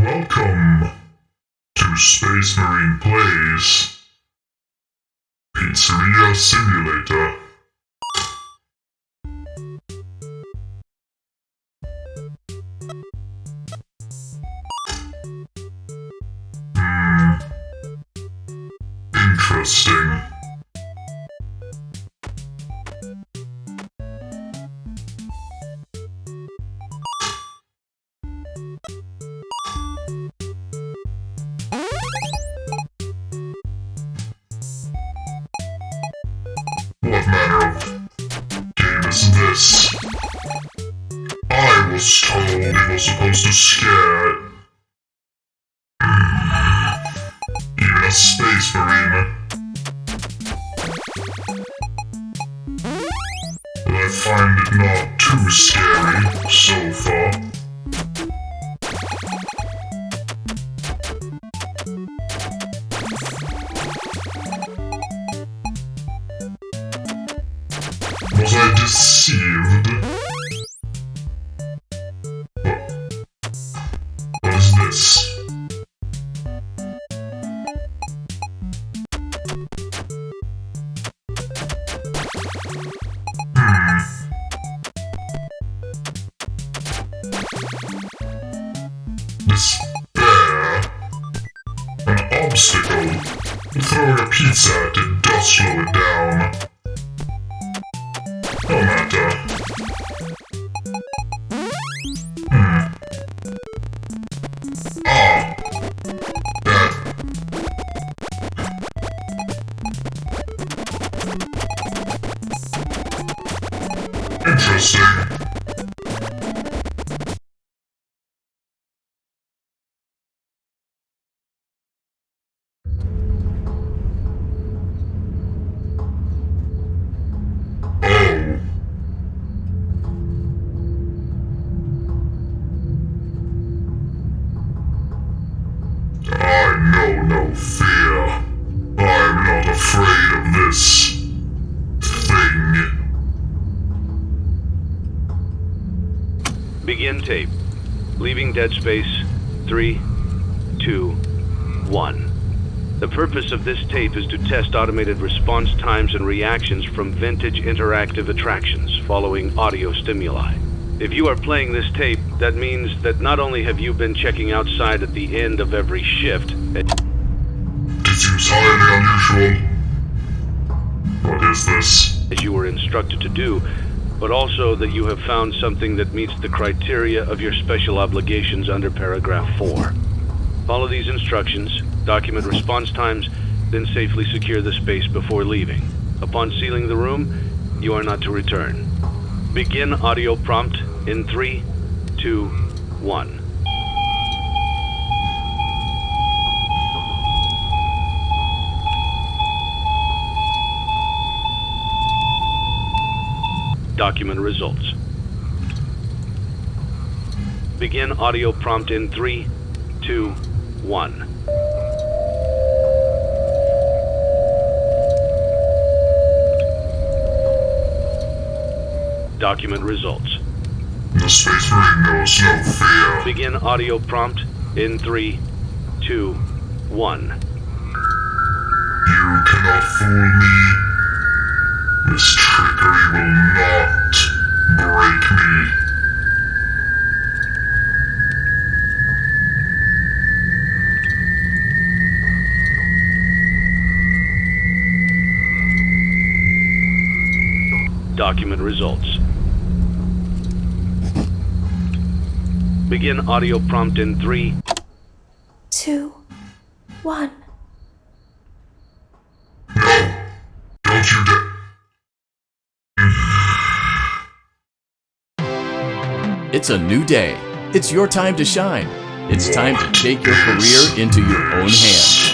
Welcome to Space Marine Plays Pizzeria Simulator. Interesting. What manner of game is this? I was told it was supposed to scare even a space marine. But I find it not too scary so far. Was I deceived? What is this? This bear? An obstacle? Throwing a pizza at it does slow it down. No matter. Ah. That. Interesting. I know no fear. I'm not afraid of this thing. Begin tape. Leaving dead space. 3, 2, 1. The purpose of this tape is to test automated response times and reactions from vintage interactive attractions following audio stimuli. If you are playing this tape, that means that not only have you been checking outside at the end of every shift, It seems highly unusual. What is this? as you were instructed to do, but also that you have found something that meets the criteria of your special obligations under paragraph 4. Follow these instructions, document response times, then safely secure the space before leaving. Upon sealing the room, you are not to return. Begin audio prompt in 3, 2, 1. Document results. Begin audio prompt in 3, 2, 1. Document results. The Space Marine knows no fear. Begin audio prompt in 3, 2, 1. You cannot fool me. This trickery will not break me. Document results. Begin audio prompt in 3, 2, 1. No, don't you dare. It's a new day. It's your time to shine. It's time to take your career into your own hands.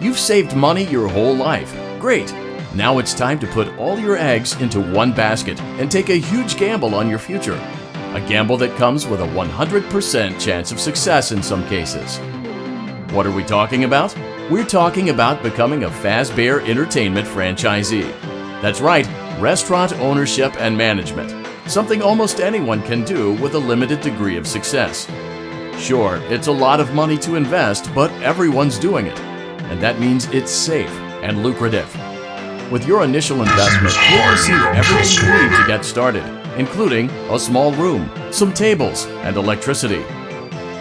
You've saved money your whole life. Great. Now it's time to put all your eggs into one basket and take a huge gamble on your future. A gamble that comes with a 100% chance of success in some cases. What are we talking about? We're talking about becoming a Fazbear Entertainment franchisee. That's right, restaurant ownership and management. Something almost anyone can do with a limited degree of success. Sure, it's a lot of money to invest, but everyone's doing it. And that means it's safe and lucrative. With your initial investment, you'll receive everything you need to get started, including a small room, some tables, and electricity.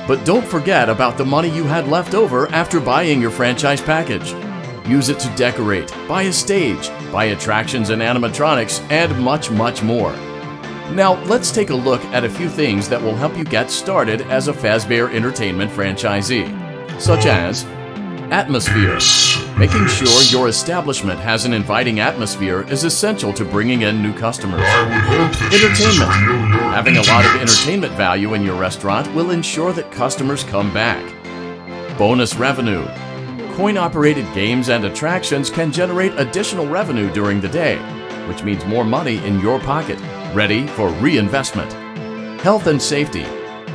But don't forget about the money you had left over after buying your franchise package. Use it to decorate, buy a stage, buy attractions and animatronics, and much, much more. Now, let's take a look at a few things that will help you get started as a Fazbear Entertainment franchisee, such as atmosphere. Making sure your establishment has an inviting atmosphere is essential to bringing in new customers. Entertainment. Having a lot of entertainment value in your restaurant will ensure that customers come back. Bonus revenue. Coin-operated games and attractions can generate additional revenue during the day, which means more money in your pocket, ready for reinvestment. Health and safety.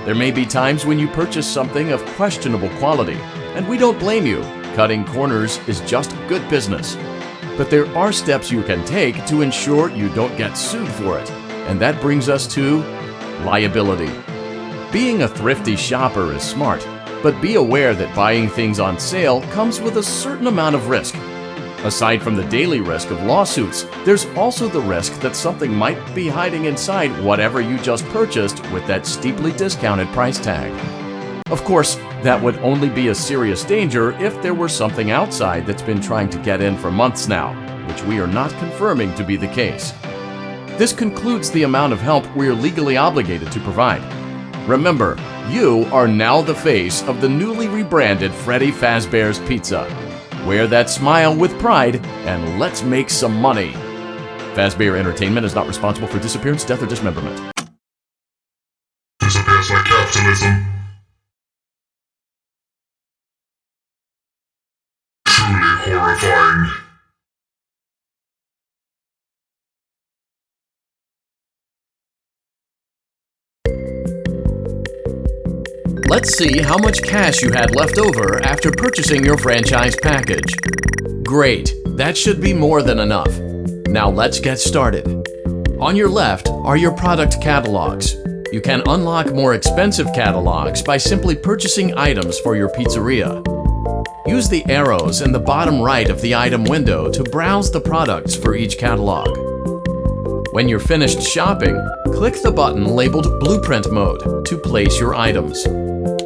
There may be times when you purchase something of questionable quality, and we don't blame you. Cutting corners is just good business. But there are steps you can take to ensure you don't get sued for it, and that brings us to liability. Being a thrifty shopper is smart, but be aware that buying things on sale comes with a certain amount of risk. Aside from the daily risk of lawsuits, there's also the risk that something might be hiding inside whatever you just purchased with that steeply discounted price tag. Of course, that would only be a serious danger if there were something outside that's been trying to get in for months now, which we are not confirming to be the case. This concludes the amount of help we're legally obligated to provide. Remember, you are now the face of the newly rebranded Freddy Fazbear's Pizza. Wear that smile with pride, and let's make some money. Fazbear Entertainment is not responsible for disappearance, death, or dismemberment. Disappears like capitalism. Truly horrifying. Let's see how much cash you had left over after purchasing your franchise package. Great, that should be more than enough. Now let's get started. On your left are your product catalogs. You can unlock more expensive catalogs by simply purchasing items for your pizzeria. Use the arrows in the bottom right of the item window to browse the products for each catalog. When you're finished shopping, click the button labeled Blueprint Mode to place your items.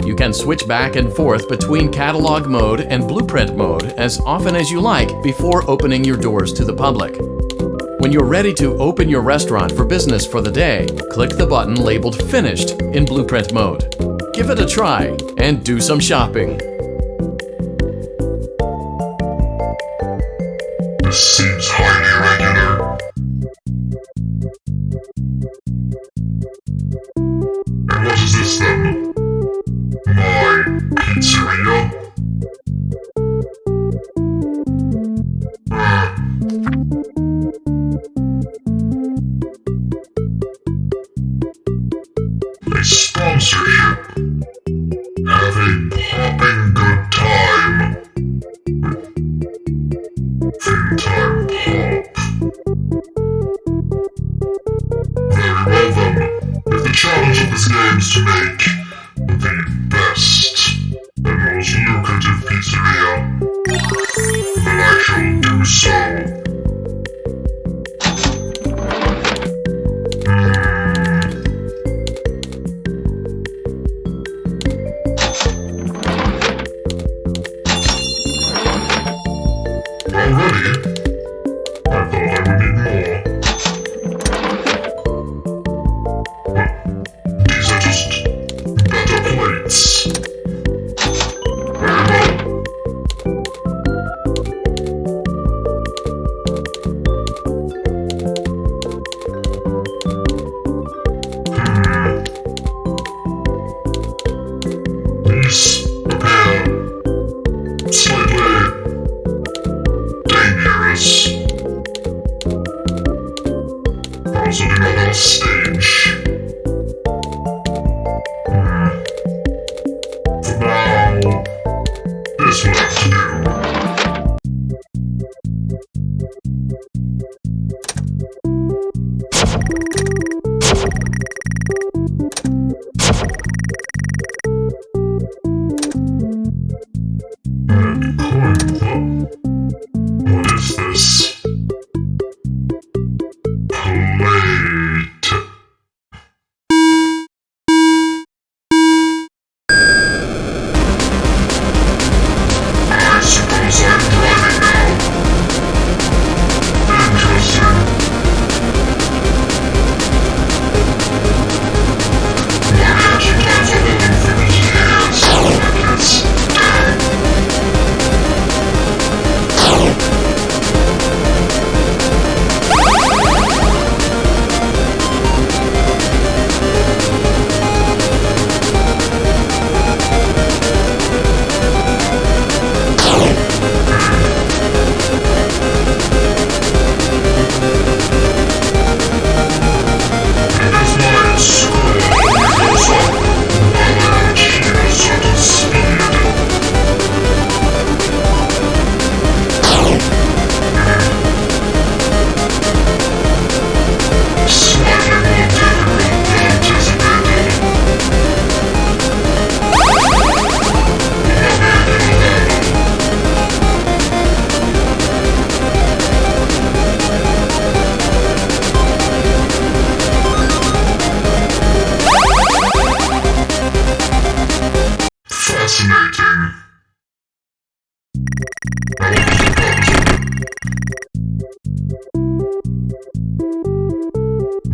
You can switch back and forth between Catalog Mode and Blueprint Mode as often as you like before opening your doors to the public. When you're ready to open your restaurant for business for the day, click the button labeled Finished in Blueprint Mode. Give it a try and do some shopping. This seems highly irregular. And what is this then? My pizzeria? A sponsorship. Have a popping good time. Fin time pop. Very well then. If the challenge of this game is to make the best and most lucrative pizzeria, then I shall do so. fascinating. Now, what was the purpose of it?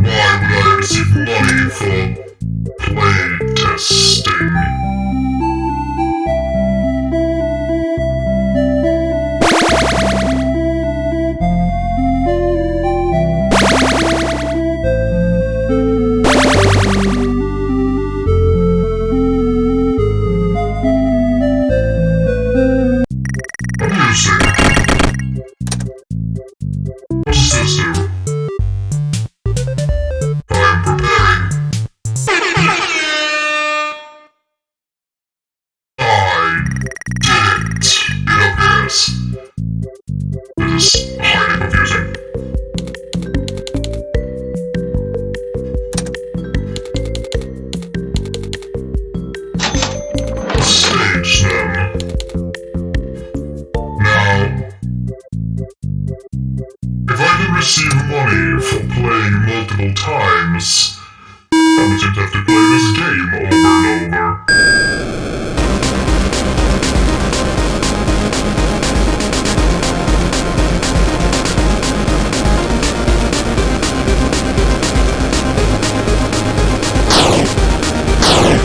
Why would I receive money for play testing? Amusing. What does this do? I am preparing. I did it. It appears. It is highly confusing. Stage then. Now, if I can receive money for playing multiple times, I would just have to play this game over and over. Again.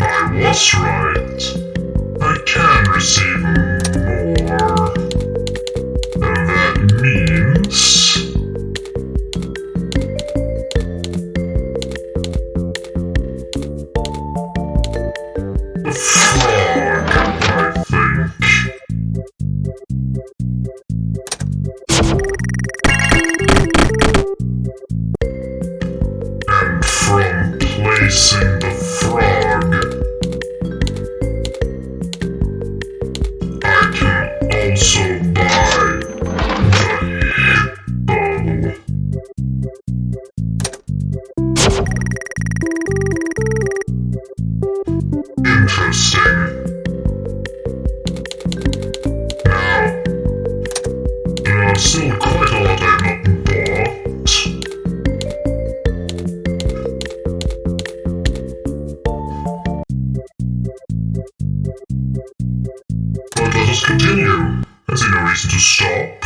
I was right. I can receive more. And that means... a frog, I think. From placing the frog, I can also buy the hippo. Interesting. Now, there are still quite a lot I have not bought. But let us continue. I see no reason to stop.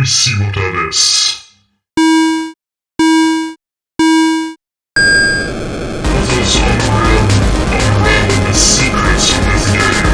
see what that is. Let us unravel the secrets of this game.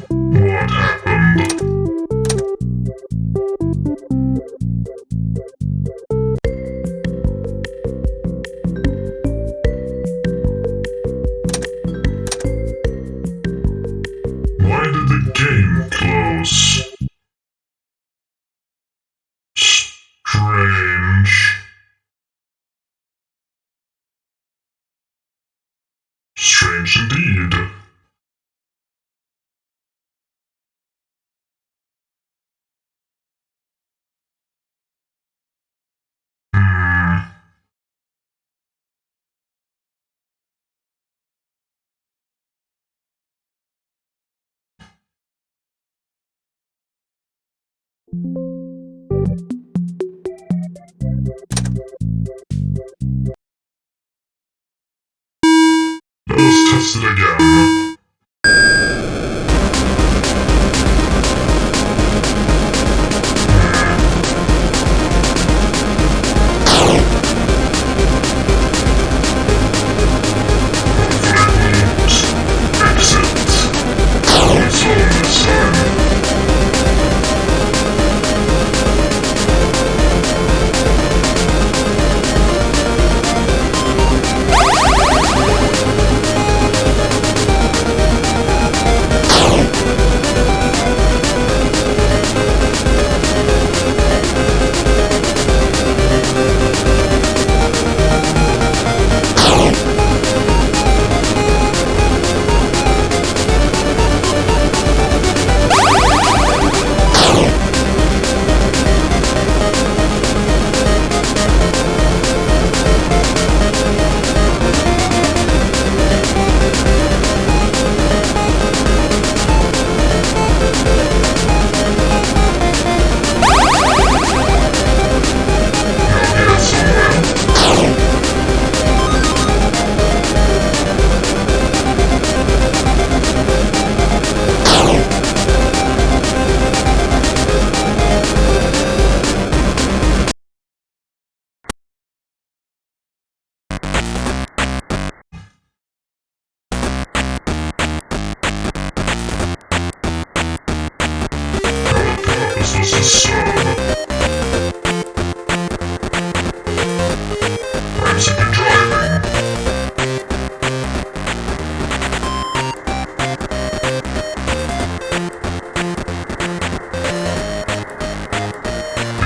What happened? Why did the game close? Strange. Strange indeed. Let us test it again.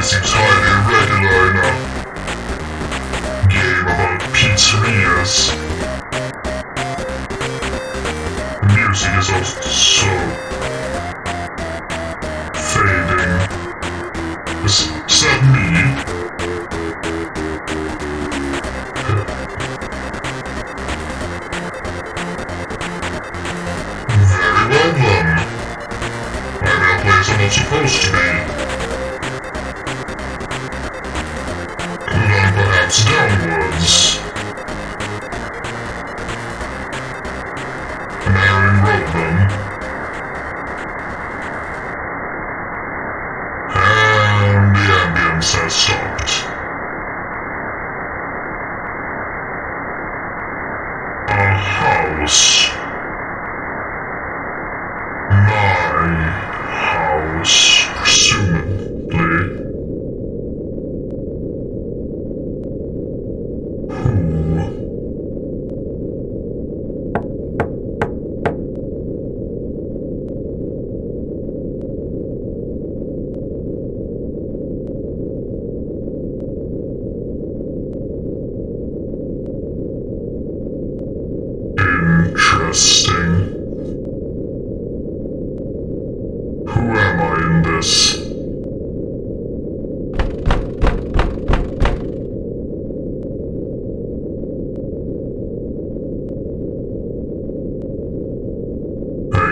Seems highly irregular in a game about pizzerias. The music is also so fading. Is that me? Very well then. I'm in a place I'm not supposed to be. Perhaps downwards. An iron rope then. interesting. Who am I in this? I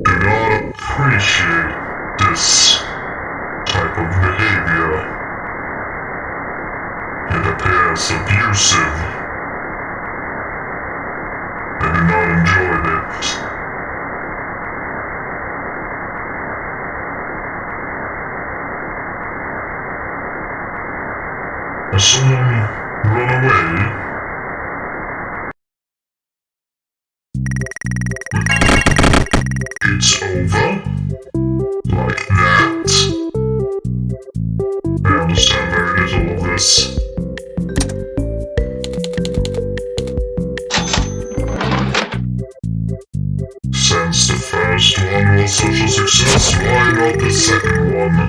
do not appreciate this type of behavior. It appears abusive. I do not enjoy it. Has someone run away? It's over? Like that? I understand very little of this. Since the first one was such a success, why not the second one?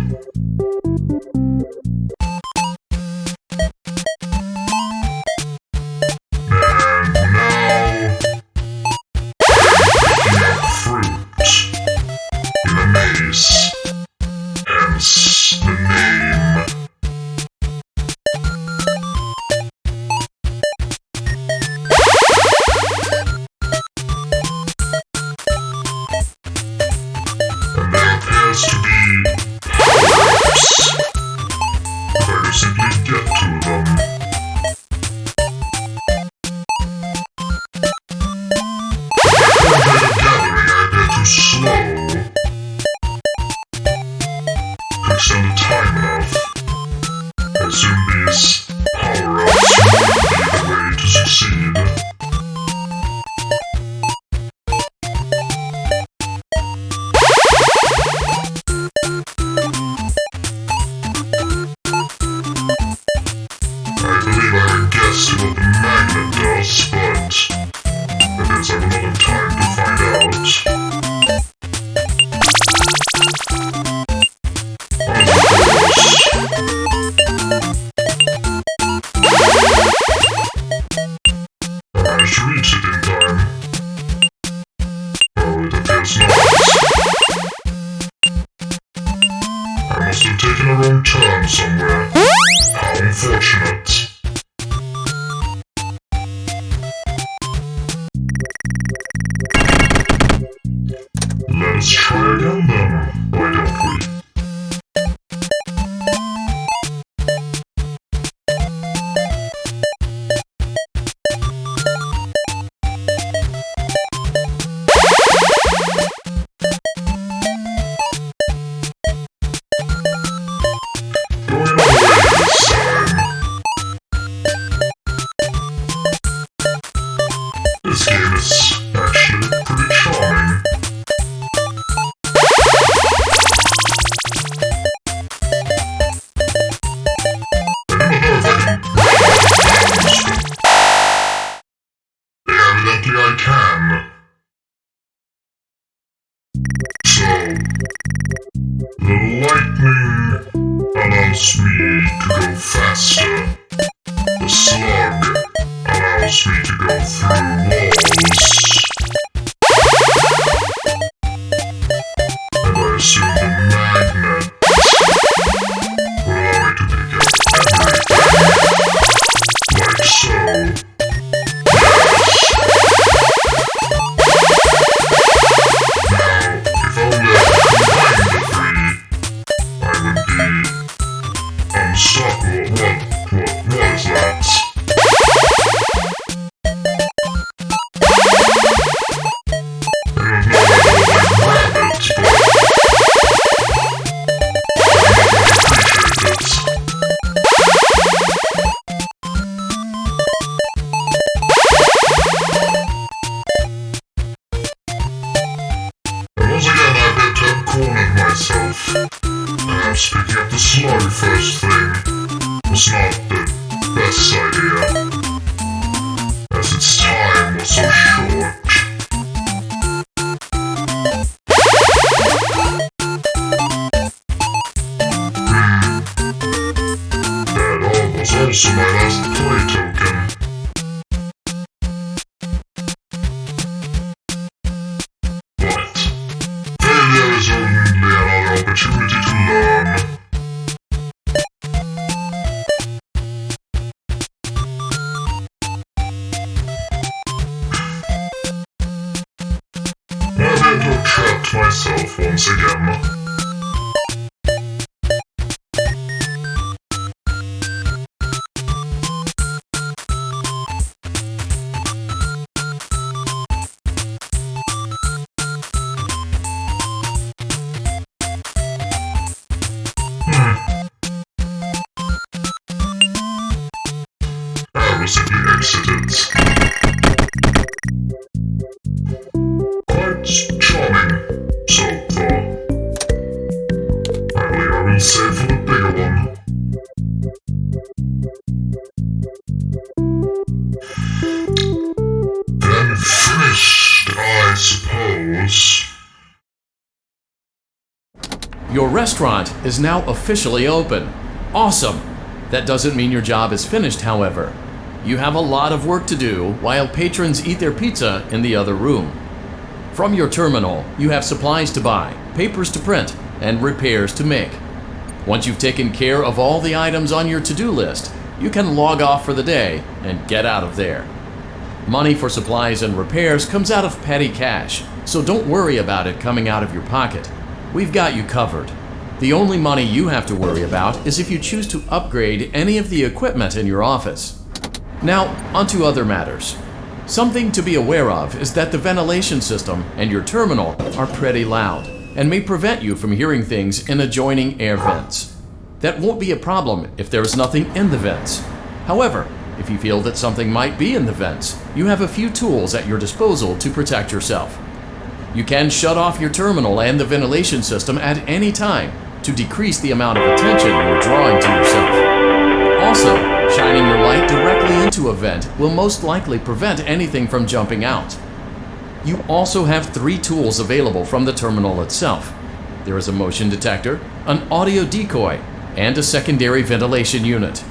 And now, picking up fruit in a maze, hence the name. And there appears to be power-ups, if I could simply get to them. Slow. To extend the time enough, I assume these power-ups would be the way to succeed. I believe I have guessed what the magnet does, but I guess I will not have time to find out. I managed to reach it in time. Oh, it appears not. I must have taken a wrong turn somewhere. How unfortunate. Let us try again then, why don't we? Going away this time. This game is actually pretty charming. Evidently I can. So, the lightning allows me to go faster. The slug allows me to go through walls. And I assume the magnet will allow me to pick up everything. Like so. Unstoppable. What is that? I don't know whether I grab it, but I appreciate it. And once again I appear to have cornered myself. Perhaps picking up the slug first thing was not the best idea, as its time was so short. That was also my last play token. myself once again. I was simply exited. Quite charming, so far. I believe I will save for the bigger one. Then finished, I suppose. Your restaurant is now officially open. Awesome! That doesn't mean your job is finished, however. You have a lot of work to do while patrons eat their pizza in the other room. From your terminal, you have supplies to buy, papers to print, and repairs to make. Once you've taken care of all the items on your to-do list, you can log off for the day and get out of there. Money for supplies and repairs comes out of petty cash, so don't worry about it coming out of your pocket. We've got you covered. The only money you have to worry about is if you choose to upgrade any of the equipment in your office. Now, onto other matters. Something to be aware of is that the ventilation system and your terminal are pretty loud and may prevent you from hearing things in adjoining air vents. That won't be a problem if there is nothing in the vents. However, if you feel that something might be in the vents, you have a few tools at your disposal to protect yourself. You can shut off your terminal and the ventilation system at any time to decrease the amount of attention you're drawing to yourself. Also, shining your light directly into a vent will most likely prevent anything from jumping out. You also have 3 tools available from the terminal itself. There is a motion detector, an audio decoy, and a secondary ventilation unit.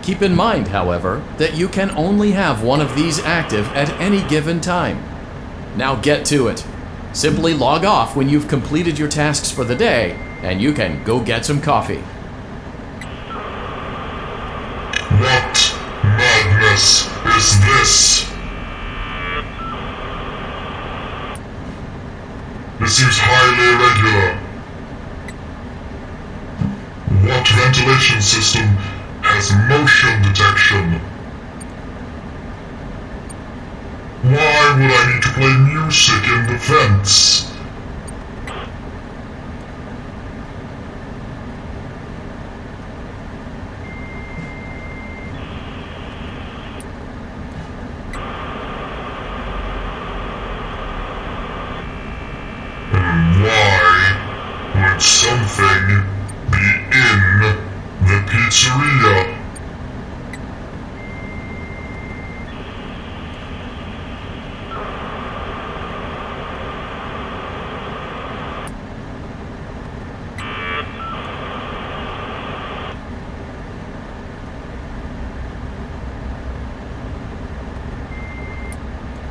Keep in mind, however, that you can only have one of these active at any given time. Now get to it. Simply log off when you've completed your tasks for the day, and you can go get some coffee. What madness is this? This seems highly irregular. What ventilation system has motion detection? Why would I need to play music in the vents? And why would something be in the pizzeria?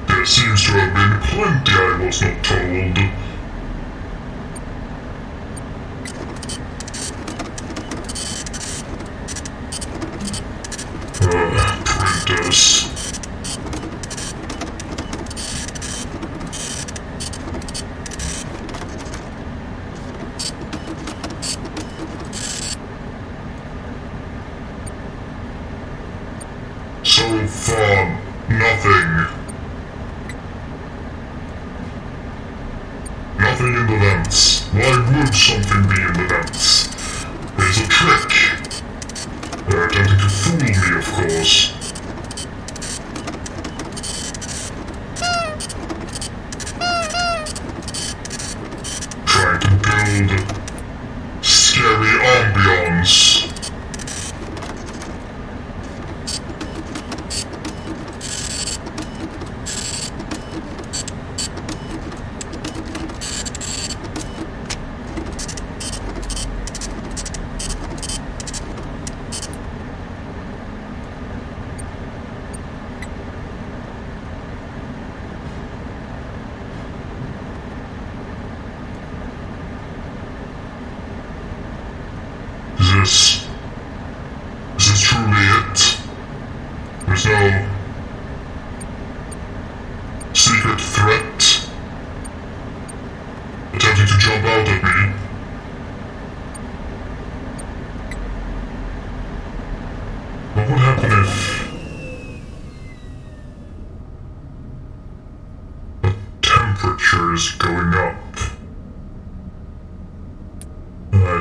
There seems to have been plenty I was not told. Printers. So far, nothing. Nothing in the vents. Why would something be in the vents? There's a trick. They're attempting to fool me, of course. Trying to build scary ambience.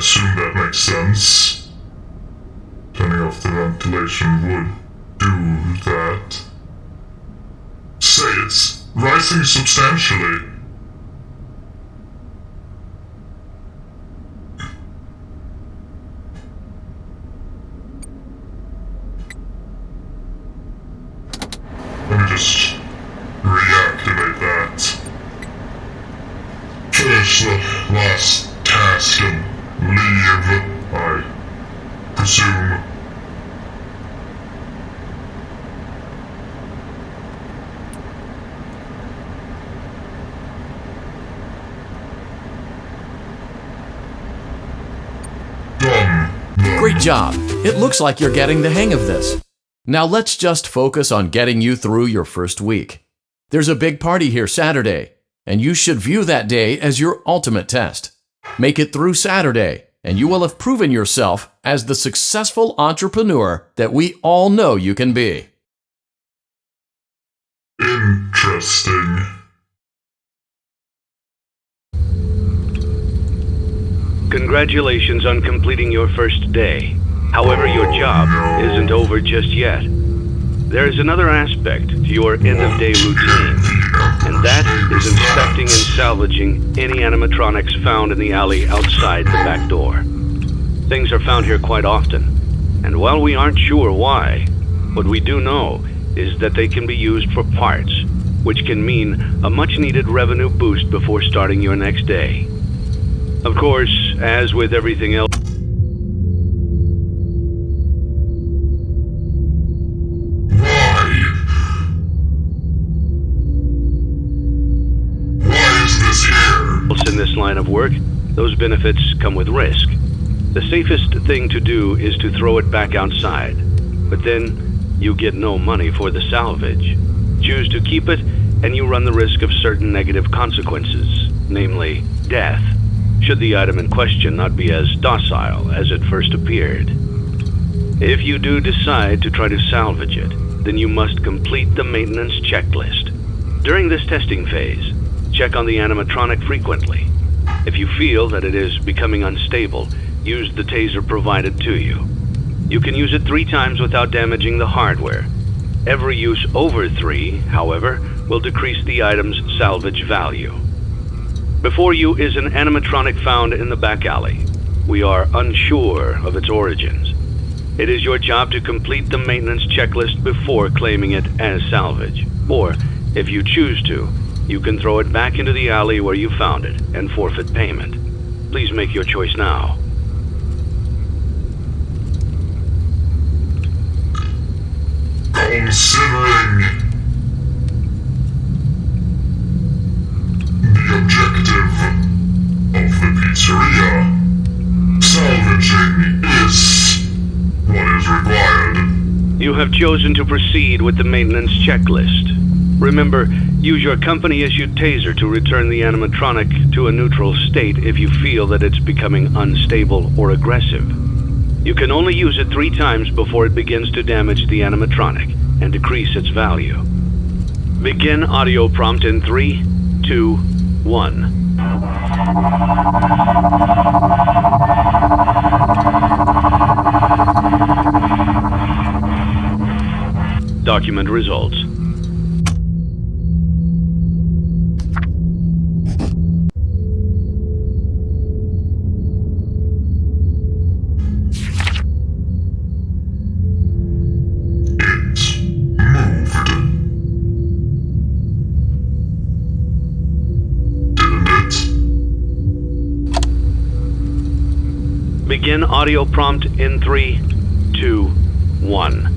assume that makes sense. Turning off the ventilation would do that. Say it's rising substantially. Let me just reactivate that. Finish the last task and leave, I presume. Done. Great job! It looks like you're getting the hang of this. Now let's just focus on getting you through your first week. There's a big party here Saturday, and you should view that day as your ultimate test. Make it through Saturday, and you will have proven yourself as the successful entrepreneur that we all know you can be. Interesting. Congratulations on completing your first day. However, your job isn't over just yet. There is another aspect to your end-of-day routine, and that is inspecting and salvaging any animatronics found in the alley outside the back door. Things are found here quite often, and while we aren't sure why, what we do know is that they can be used for parts, which can mean a much-needed revenue boost before starting your next day. Of course, as with everything else, in this line of work, those benefits come with risk. The safest thing to do is to throw it back outside, but then you get no money for the salvage. Choose to keep it, and you run the risk of certain negative consequences, namely death, should the item in question not be as docile as it first appeared. If you do decide to try to salvage it, then you must complete the maintenance checklist. During this testing phase, check on the animatronic frequently. If you feel that it is becoming unstable, use the taser provided to you. You can use it 3 times without damaging the hardware. Every use over 3, however, will decrease the item's salvage value. Before you is an animatronic found in the back alley. We are unsure of its origins. It is your job to complete the maintenance checklist before claiming it as salvage. Or, if you choose to, you can throw it back into the alley where you found it and forfeit payment. Please make your choice now. Considering the objective of the pizzeria, salvaging is what is required. You have chosen to proceed with the maintenance checklist. Remember, use your company-issued taser to return the animatronic to a neutral state if you feel that it's becoming unstable or aggressive. You can only use it 3 times before it begins to damage the animatronic and decrease its value. Begin audio prompt in 3, 2, 1. Document results. Begin audio prompt in 3, 2, 1.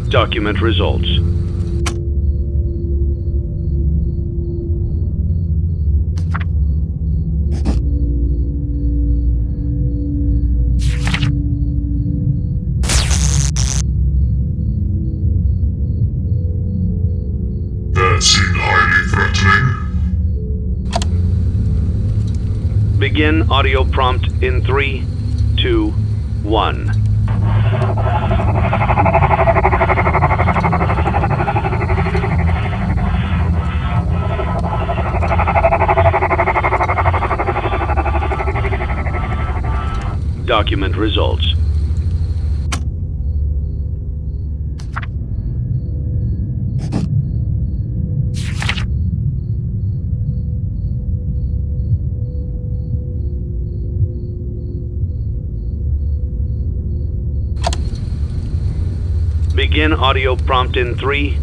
Document results. That seemed highly threatening. Begin audio prompt in 3, 2, 1. results. Begin audio prompt in 3,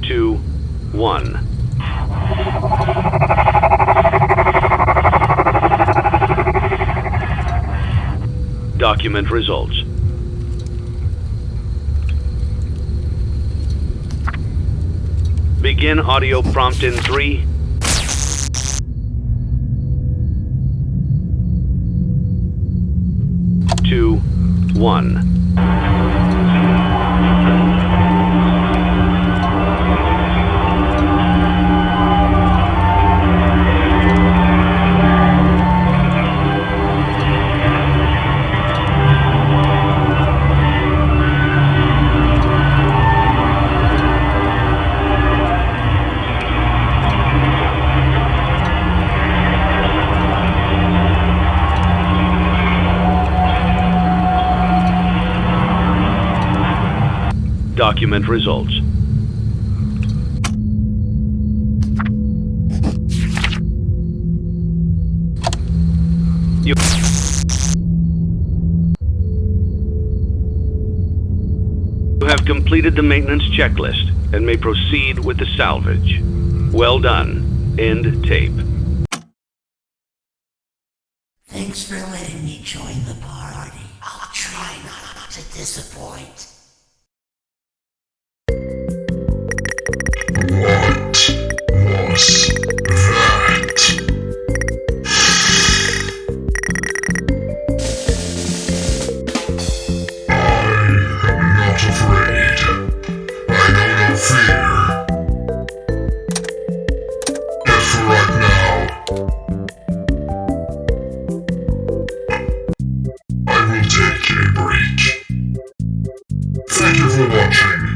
2, 1. Document results. Begin audio prompt in 3, 2, 1. Document results. You have completed the maintenance checklist and may proceed with the salvage. Well done. End tape. Thanks for letting me join the party. I'll try not to disappoint. What was that? I am not afraid. I know no fear. But for right now, I will take a break. Thank you for watching.